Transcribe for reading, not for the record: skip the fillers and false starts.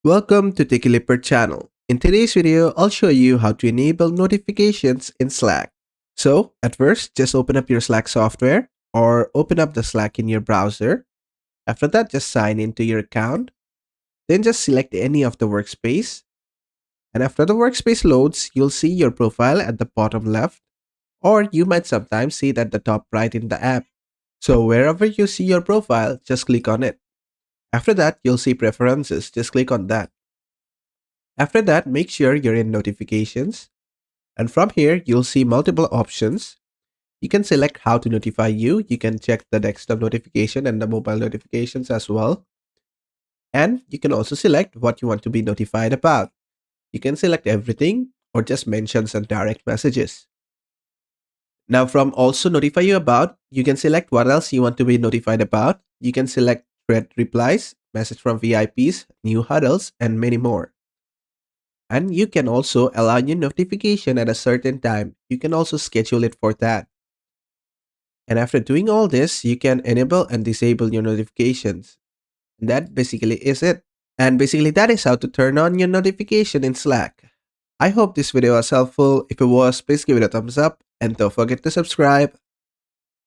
Welcome to TechieLeopard channel. In today's video, I'll show you how to enable notifications in Slack. So, at first, just open up your Slack software or open up the Slack in your browser. After that, just sign into your account. Then just select any of the workspace. And after the workspace loads, you'll see your profile at the bottom left, or you might sometimes see it at the top right in the app. So wherever you see your profile, just click on it. After that, you'll see preferences. Just click on that. After that, make sure you're in notifications. And from here, you'll see multiple options. You can select how to notify you. You can check the desktop notification and the mobile notifications as well. And you can also select what you want to be notified about. You can select everything or just mention some direct messages. Now from also notify you about, you can select what else you want to be notified about. You can select thread replies, message from VIPs, new huddles, and many more. And you can also allow your notification at a certain time. You can also schedule it for that. And after doing all this, you can enable and disable your notifications. And that basically is it. And basically that is how to turn on your notification in Slack. I hope this video was helpful. If it was, please give it a thumbs up and don't forget to subscribe.